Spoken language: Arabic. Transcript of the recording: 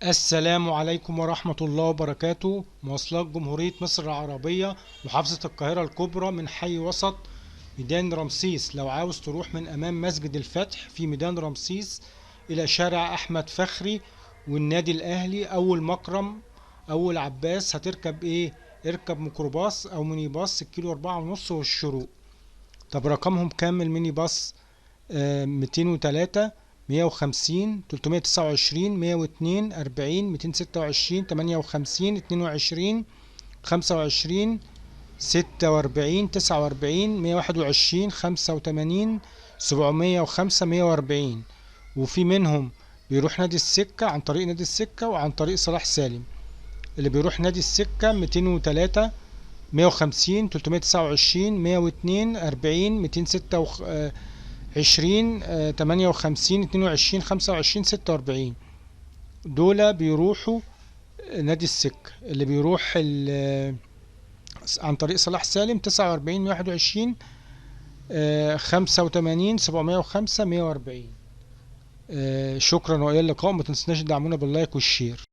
السلام عليكم ورحمة الله وبركاته. مواصلات جمهورية مصر العربية، محافظة القاهرة الكبرى، من حي وسط ميدان رمسيس. لو عاوز تروح من أمام مسجد الفتح في ميدان رمسيس إلى شارع أحمد فخري والنادي الأهلي، أول مكرم أول عباس، هتركب إيه؟ اركب ميكروباص أو ميني باص الكيلو 4.5 والشروق. طب رقمهم كام الميني باص؟ 203 150 329 102 40 226 58 22 25 46 49 121 85 705 140. وفي منهم بيروح نادي السكة عن طريق نادي السكة وعن طريق صلاح سالم. اللي بيروح نادي السكة 203 150 329 102 40 226 58 22 25 46. دول بيروحوا نادي السكة. اللي بيروح عن طريق صلاح سالم 49 121 85 705 140. شكرا والى اللقاء. ما تنسناش تدعمونا باللايك والشير.